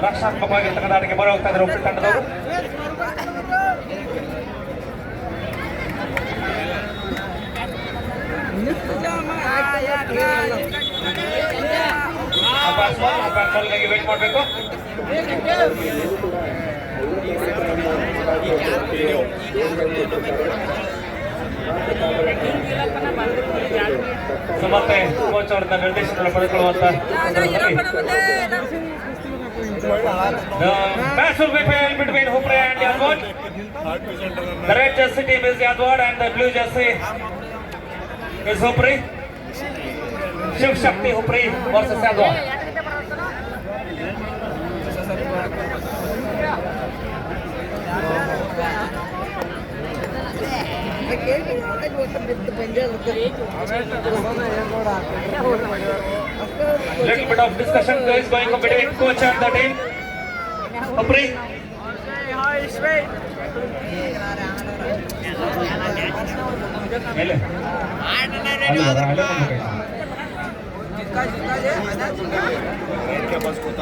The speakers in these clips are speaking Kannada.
ರಕ್ಷಾತ್ಮಕವಾಗಿರ್ತಕ್ಕಂಥ ಆಟಕ್ಕೆ ಮೊರೆ ಹೋಗ್ತಾ ಇದ್ದಾರೆ ಉಪ್ಪಿನ ತಂಡದವರು. ವೇಟ್ ಮಾಡಬೇಕು. ಮತ್ತೆ ಕೋಚ್ ಅವರಿಂದ ನಿರ್ದೇಶನ ಪಡೆದುಕೊಳ್ಳುವಂತ match will be played between Hupre and Yadwad. The red jersey team is Yadwad and the blue jersey is Hupre. Shiv Shakti Hupre versus Yadwad. Little bit of discussion is going on between coach and the team. Hupre.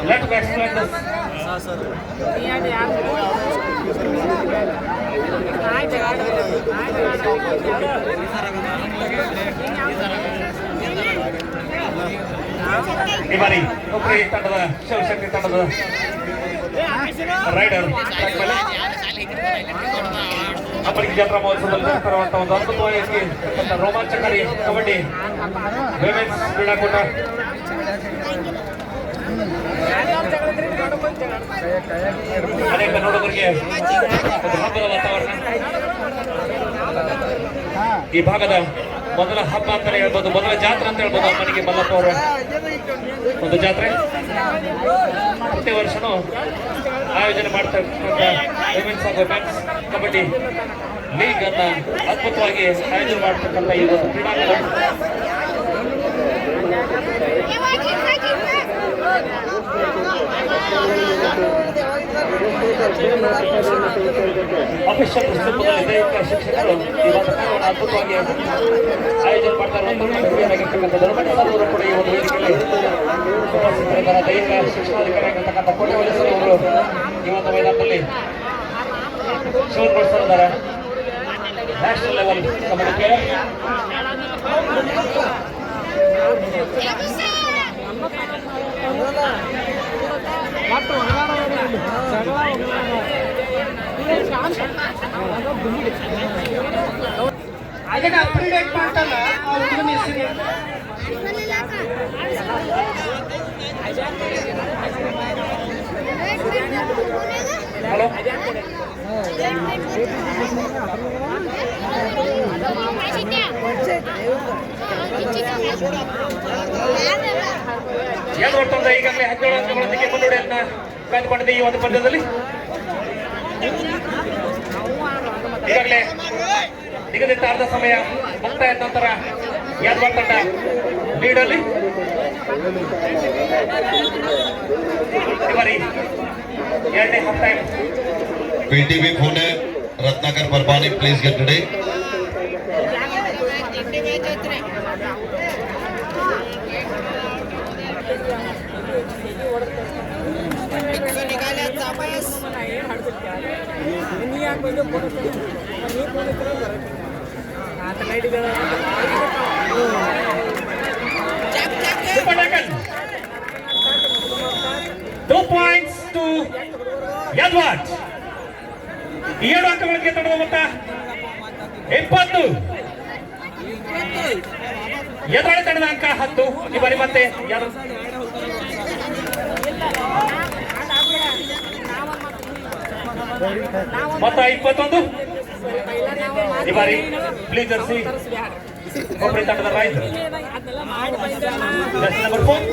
Let me explain this. ಈ ಬಾರಿ ಹುಬ್ಳಿ ತಂಡದ ಶಿವಶಕ್ತಿ ತಂಡದ ರೈಡರ್ ಅಪರಿಕ ಜಾತ್ರಾ ಮಹೋತ್ಸವದಲ್ಲಿ ತರುವಂತಹ ಒಂದು ಅದ್ಭುತವಾಗಿ ರೋಮಾಂಚಕಾರಿ ಕಬಡ್ಡಿ ವಿಮೆನ್ಸ್ ಕ್ರೀಡಾಕೂಟ. ಅನೇಕ ನೋಡುಗರಿಗೆ ಹಬ್ಬದ ವಾತಾವರಣ. ಈ ಭಾಗದ ಮೊದಲ ಹಬ್ಬ ಅಂತಾನೆ ಹೇಳ್ಬೋದು, ಮೊದಲ ಜಾತ್ರೆ ಅಂತ ಹೇಳ್ಬೋದು. ಅಮ್ಮನಿಗೆ ಮಲ್ಲಪ್ಪ ಅವರ ಒಂದು ಜಾತ್ರೆ ಪ್ರತಿ ವರ್ಷನೂ ಆಯೋಜನೆ ಮಾಡ್ತಾ ಇರ್ತಕ್ಕಂಥ ವಿಮೆನ್ಸ್ ಹಾಗೂ ಮೆನ್ಸ್ ಕಬಡ್ಡಿ ಲೀಗ್ ಅನ್ನ ಅದ್ಭುತವಾಗಿ ಆಯೋಜನೆ ಮಾಡ್ತಕ್ಕಂಥ ಈ ಒಂದು ಕ್ರೀಡಾಂಗಣ ಅಫಿಷಿಯಲ್ ರೂಪದಲ್ಲಿದೆ. ಶಿಕ್ಷಕರು ಈ ಒಂದು ಕಾರ್ಯವನ್ನು ಅದ್ಭುತವಾಗಿ ಆಯೋಜನೆ ಮಾಡ್ತಾ ಇರುವಂತಕ್ಕಂಥದ್ದು ಕೂಡ ಈ ಒಂದು ವೇದಿಕೆಯಲ್ಲಿ ಉಪಸ್ಥಿತರಿದ್ದಾರೆ. ದೈಹಿಕ ಶಿಕ್ಷಣಾಧಿಕಾರಿ ಆಗಿರ್ತಕ್ಕಂಥ ಕೋಟೆ ವಲಸರು ಅವರು ಈ ಒಂದು ಮೈದಾನದಲ್ಲಿ ಶೋ ಕೊಡ್ತಾ ಇದ್ದಾರೆ. ನ್ಯಾಷನಲ್ ಲೆವೆಲ್ ಕಬಡ್ಡಿ ಪ್ಲೇಯರ್ ಅದನ್ನ ಅಪ್ಡೇಟ್ ಮಾಡ್ತಲ್ಲ ಆ ಹುಡುಗನ ಹೆಸರು ಹಲೋ ಏನು ಹೊರತಂದ್ರೆ ಈಗಾಗಲೇ 17 ಅಂಕಗಳೊಂದಿಗೆ ಮುನ್ನಡೆಯನ್ನ ಕಾಯ್ದುಕೊಂಡಿದೆ ಈ ಒಂದು ಪಂದ್ಯದಲ್ಲಿ. ಈಗಾಗಲೇ ನಿಗದಿತ ಅರ್ಧ ಸಮಯ ಮುಕ್ತಾಯದ ನಂತರ ಯಾದವಾಡ ತಂಡ ಲೀಡಲ್ಲಿ. ಈ ಬಾರಿ ಎರಡನೇ half time. PTB Pune, Ratnakar Parpani, please get ready. Two points to Yadwad. 7 ಅಂಕಗಳಿಗೆ ತಂಡದ ಮೊತ್ತ 20. ಎದುರಾಳಿ ತಂಡದ ಅಂಕ 10. ಈ ಬಾರಿ ಮತ್ತೆ ಮೊತ್ತ 21. ಈ ಬಾರಿ ಬ್ಲೂ ಜರ್ಸಿ ಹುಬ್ಳಿ ತಂಡದ ರೈಡರ್ ಜರ್ಸಿ ನಂಬರ್ 4.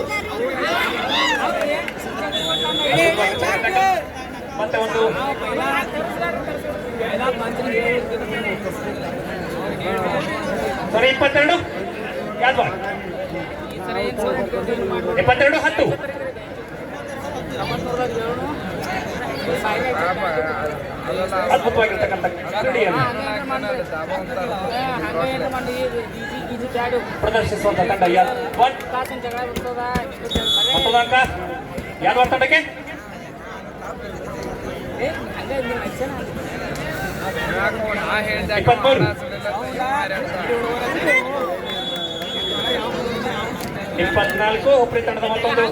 ಮತ್ತೆ ಒಂದು ಸರಿ 22 ಯಾದವಾಡ 22-10. ಅದ್ಭುತವಾಗಿರ್ತಕ್ಕಂಥ ಕ್ರೀಡೆಯನ್ನು ಪ್ರದರ್ಶಿಸುವಂತ ತಂಡ ಯಾದವಾಡ್. ಮತ್ತೊಂದು ಅಂಕ ಯಾದವಾಡ್ ತಂಡಕ್ಕೆ. 24 ಹುಬ್ಳಿ ತಂಡದ ಮತ್ತೊಂದು.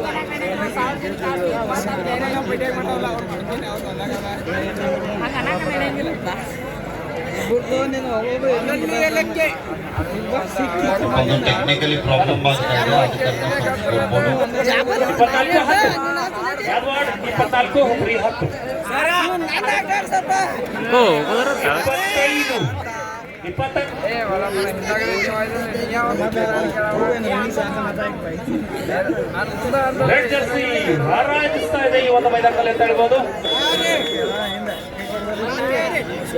ಒಂದು ಟೆಕ್ನಿಕಲಿ ಪ್ರಾಬ್ಲಮ್ ಆಗ್ತಾ ಇದೆ, ಅದು ಕಾರಣ 24 ಯಾದವಾಡ್ 24 ಹುಬ್ಳಿ 10. 25 ರೆಡ್ ಜರ್ಸಿ ಹಾರಾಜಿಸ್ತಾ ಇದೆ ಈ ಒಂದು ಮೈದಾನದಲ್ಲಿ ಅಂತ ಹೇಳ್ಬೋದು.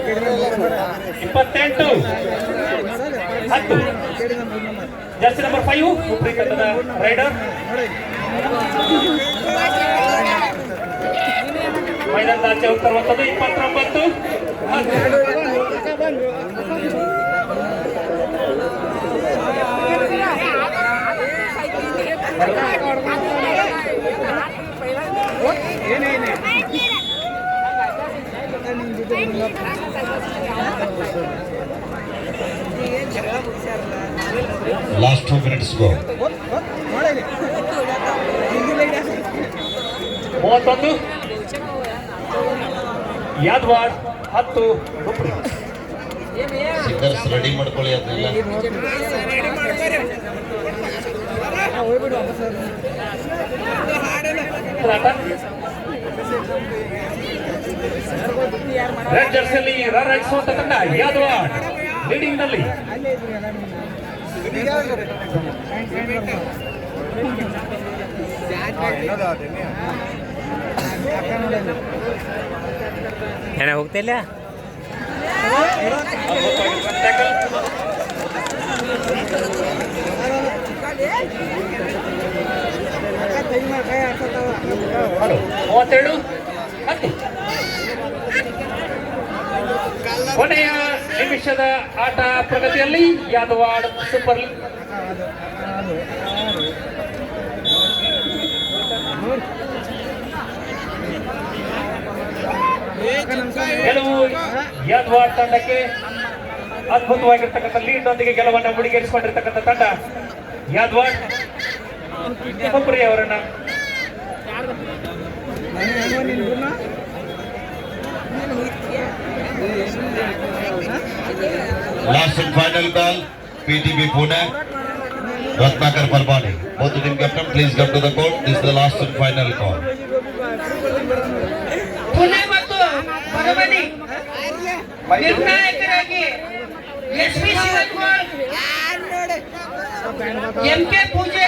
28 10 ಜರ್ಸಿ ನಂಬರ್ 5 ಹುಬ್ಳಿ ತಂಡದ ರೈಡರ್. ಮೈದಾನದ ಆಚೆ ಹೋಗ್ತಿರುವಂಥದ್ದು 29 Last 2 minutes go. 31 Yadwad 10 Hubli. Singers ready ಮಾಡ್ಕೊಳ್ಳಿ ಅದನ್ನೆಲ್ಲ. ರೆಡ್ ಜರ್ಸಿಯಲ್ಲಿ ರಾರಾಜಿಸುವಂತ ತಂಡ ಯಾದವಾಡ್ ಲೀಡಿಂಗ್ ನಲ್ಲಿ. ಏನ ಹೋಗ್ತಿಲ್ಲ ಹಲೋ 32 10. ಕೊನೆಯ ನಿಮಿಷದ ಆಟ ಪ್ರಗತಿಯಲ್ಲಿ ಯಾದವಾಡ್ ಸೂಪರ್ ಗೆಲುವು ಯಾದವಾಡ್ ತಂಡಕ್ಕೆ. ಅದ್ಭುತವಾಗಿರ್ತಕ್ಕಂಥ ಲೀಡ್ ನೊಂದಿಗೆ ಗೆಲುವನ್ನು ಮುಡಿಗೇರಿಸಿಕೊಂಡಿರ್ತಕ್ಕಂಥ ತಂಡ ಯಾದವಾಡ್. ಹುಬ್ಳಿ ಅವರನ್ನ Last and final call, PTB Pune, Ratnakar Parpani. Both the team captain, please come to the court. This is the last and final call. Pune ಮತ್ತು ಪರವನಿ ನಿರ್ಣಾಯಕರಾಗಿ S P Shivakumar, M K ಪೂಜೆ